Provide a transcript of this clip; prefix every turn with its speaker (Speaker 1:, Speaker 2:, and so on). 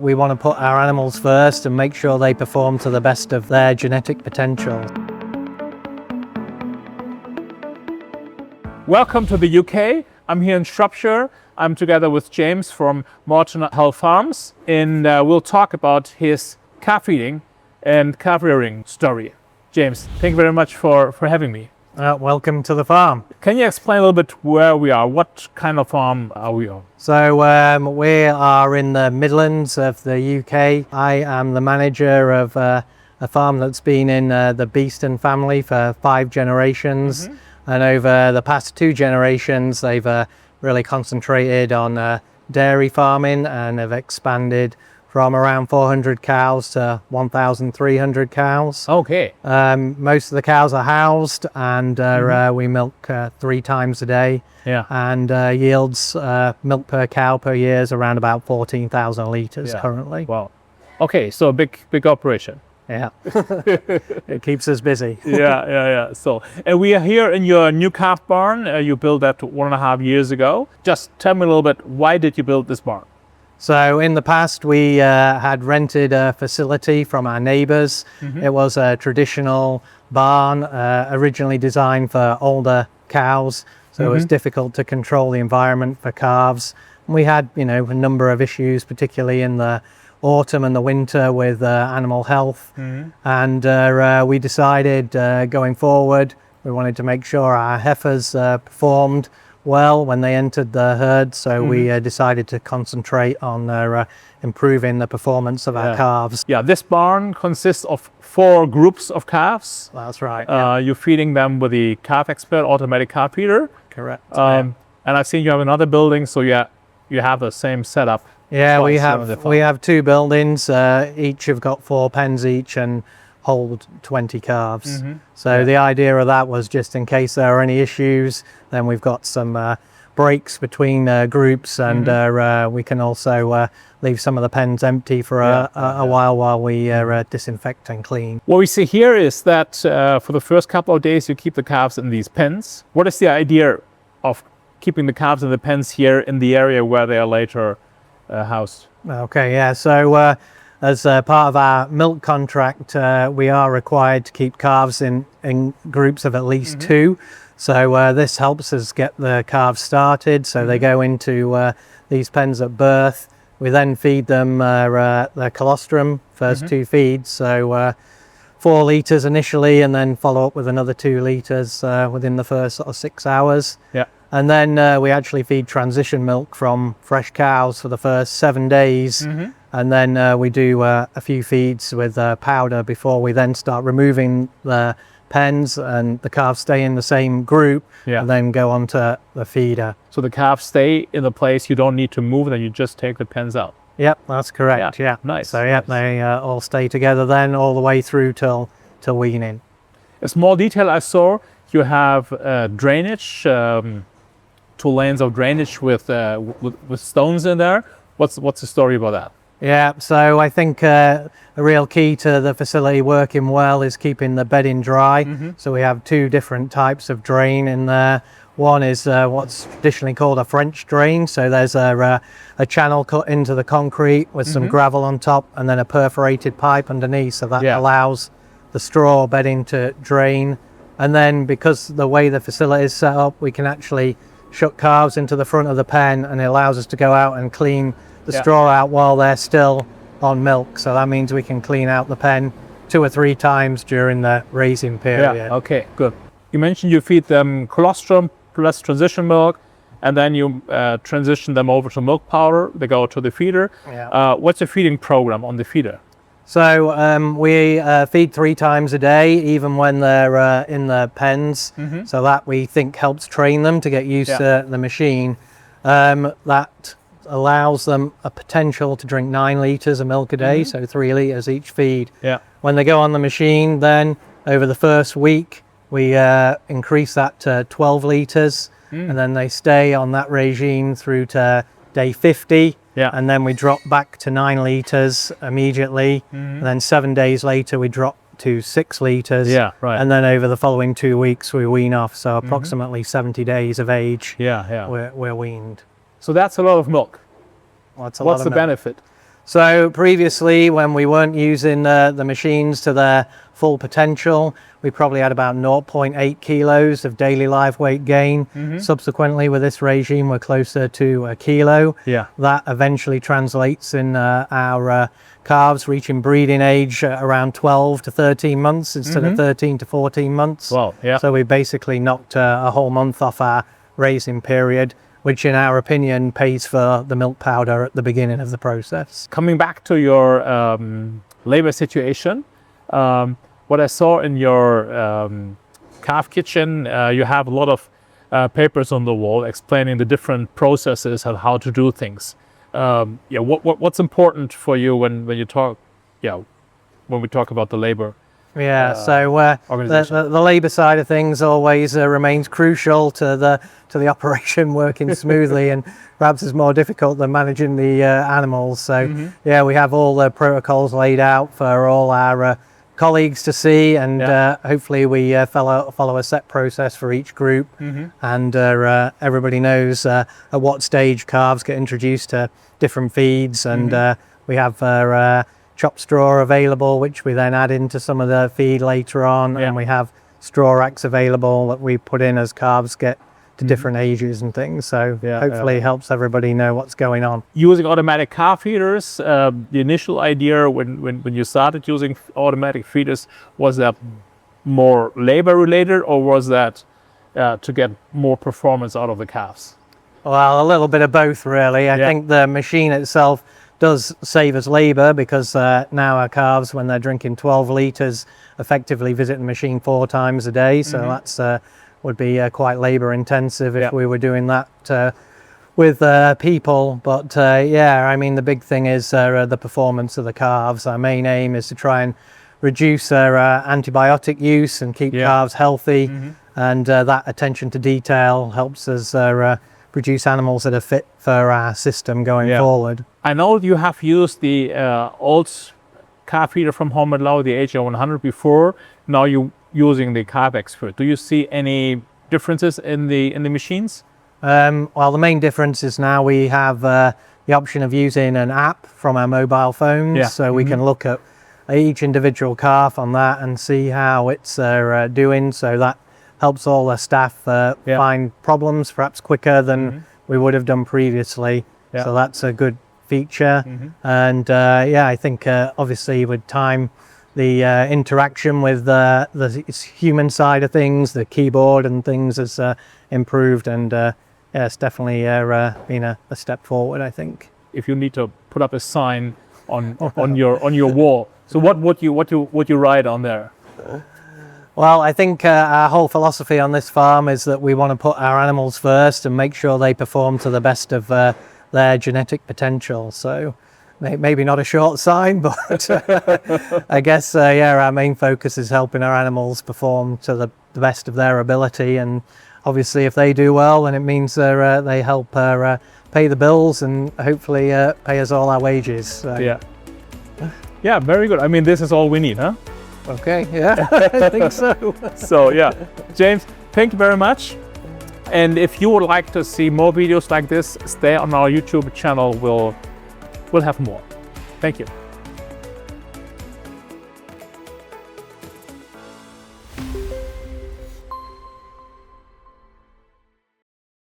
Speaker 1: We want to put our animals first and make sure they perform to the best of their genetic potential.
Speaker 2: Welcome to the UK. I'm here in Shropshire. I'm together with James from Moreton Hall Farms, and we'll talk about his calf feeding and calf rearing story. James, thank you very much for having me.
Speaker 1: Welcome to the farm.
Speaker 2: Can you explain a little bit where we are? What kind of farm are we on?
Speaker 1: So we are in the Midlands of the UK. I am the manager of a farm that's been in the Beeston family for 5 generations. And over the past 2 generations, they've really concentrated on dairy farming and have expanded from around 400 cows to 1,300 cows.
Speaker 2: Okay.
Speaker 1: Most of the cows are housed, and we milk 3 times a day.
Speaker 2: Yeah.
Speaker 1: And yields milk per cow per year is around about 14,000 litres currently.
Speaker 2: Wow. Okay, so a big operation.
Speaker 1: Yeah. It keeps us busy.
Speaker 2: Yeah. So, and we are here in your new calf barn. You built that 1.5 years ago. Just tell me a little bit, why did you build this barn?
Speaker 1: So in the past, we had rented a facility from our neighbours. It was a traditional barn, originally designed for older cows. So it was difficult to control the environment for calves. And we had, a number of issues, particularly in the autumn and the winter with animal health. And we decided going forward, we wanted to make sure our heifers performed well when they entered the herd, so we decided to concentrate on improving the performance of our calves.
Speaker 2: Yeah, this barn consists of 4 groups of calves.
Speaker 1: That's right.
Speaker 2: You're feeding them with the CalfExpert automatic calf feeder.
Speaker 1: Correct.
Speaker 2: And I've seen you have another building, so you have the same setup.
Speaker 1: Yeah, we have 2 buildings. Each have got 4 pens each and hold 20 calves. So the idea of that was just in case there are any issues, then we've got some breaks between groups, and we can also leave some of the pens empty for a while we disinfect and clean.
Speaker 2: What we see here is that for the first couple of days you keep the calves in these pens. What is the idea of keeping the calves in the pens here in the area where they are later housed?
Speaker 1: Okay, yeah, so as part of our milk contract, we are required to keep calves in groups of at least 2. So this helps us get the calves started. So they go into these pens at birth. We then feed them the colostrum, first 2 feeds. So 4 litres initially, and then follow up with another 2 litres within the first sort of 6 hours.
Speaker 2: Yeah.
Speaker 1: And then we actually feed transition milk from fresh cows for the first 7 days. And then we do a few feeds with powder before we then start removing the pens, and the calves stay in the same group and then go on to the feeder.
Speaker 2: So the calves stay in the place, you don't need to move them, you just take the pens out.
Speaker 1: Yep, that's correct. Yeah.
Speaker 2: Nice.
Speaker 1: So yeah, they all stay together then all the way through till weaning.
Speaker 2: A small detail I saw, you have drainage, 2 lanes of drainage with stones in there. What's the story about that?
Speaker 1: Yeah, so I think a real key to the facility working well is keeping the bedding dry. So we have 2 different types of drain in there. One is what's traditionally called a French drain. So there's a channel cut into the concrete with some gravel on top, and then a perforated pipe underneath. So that allows the straw bedding to drain. And then because the way the facility is set up, we can actually shut calves into the front of the pen, and it allows us to go out and clean the straw out while they're still on milk. So that means we can clean out the pen 2 or 3 times during the raising period.
Speaker 2: Yeah, okay, good. You mentioned you feed them colostrum plus transition milk, and then you transition them over to milk powder. They go to the feeder. What's the feeding program on the feeder?
Speaker 1: So we feed 3 times a day, even when they're in the pens. So that we think helps train them to get used to the machine. That allows them a potential to drink 9 litres of milk a day, so 3 litres each feed. When they go on the machine, then over the first week we increase that to 12 litres, and then they stay on that regime through to day 50, and then we drop back to 9 litres immediately, and then 7 days later we drop to 6 litres, and then over the following 2 weeks we wean off, so approximately 70 days of age we're weaned.
Speaker 2: So that's a lot of milk.
Speaker 1: Well, that's a
Speaker 2: What's
Speaker 1: lot
Speaker 2: the
Speaker 1: of milk.
Speaker 2: benefit?
Speaker 1: So previously, when we weren't using the machines to their full potential, we probably had about 0.8 kilos of daily live weight gain. Subsequently, with this regime, we're closer to a kilo.
Speaker 2: Yeah.
Speaker 1: That eventually translates in our calves reaching breeding age around 12 to 13 months instead of 13 to 14 months.
Speaker 2: Wow, yeah.
Speaker 1: So we basically knocked a whole month off our raising period, which in our opinion pays for the milk powder at the beginning of the process.
Speaker 2: Coming back to your labor situation, what I saw in your calf kitchen, you have a lot of papers on the wall explaining the different processes and how to do things. What's important for you when you talk, when we talk about the labor?
Speaker 1: Yeah, so the labour side of things always remains crucial to the operation working smoothly, and perhaps is more difficult than managing the animals. So yeah, we have all the protocols laid out for all our colleagues to see, and hopefully we follow a set process for each group, and everybody knows at what stage calves get introduced to different feeds, and we have chopped straw available, which we then add into some of the feed later on, and we have straw racks available that we put in as calves get to different ages and things. So hopefully helps everybody know what's going on.
Speaker 2: Using automatic calf feeders, the initial idea when you started using automatic feeders, was that more labor related, or was that to get more performance out of the calves?
Speaker 1: Well, a little bit of both really. I think the machine itself does save us labour, because now our calves, when they're drinking 12 litres, effectively visit the machine 4 times a day. So that's would be quite labour intensive if we were doing that with people. But yeah, I mean, the big thing is the performance of the calves. Our main aim is to try and reduce their antibiotic use and keep calves healthy, and that attention to detail helps us produce animals that are fit for our system going forward.
Speaker 2: I know you have used the old calf feeder from Holm Laue, the HL100 before. Now you're using the CalfExpert. Do you see any differences in the machines?
Speaker 1: Well, the main difference is now we have the option of using an app from our mobile phones, so we can look at each individual calf on that and see how it's doing. So that helps all the staff find problems perhaps quicker than we would have done previously. So that's a good feature. And yeah, I think obviously with time, the interaction with the human side of things, the keyboard and things has improved, and yeah, it's definitely been a step forward, I think.
Speaker 2: If you need to put up a sign on your wall, so what would you write on there?
Speaker 1: Well, I think our whole philosophy on this farm is that we want to put our animals first and make sure they perform to the best of their genetic potential. So maybe not a short sign, but I guess yeah, our main focus is helping our animals perform to the best of their ability, and obviously if they do well, then it means they help pay the bills and hopefully pay us all our wages. So.
Speaker 2: Yeah, very good. I mean, this is all we need, huh?
Speaker 1: Okay, yeah, I think so.
Speaker 2: So yeah, James, thank you very much. And if you would like to see more videos like this, stay on our YouTube channel. We'll have more. Thank you.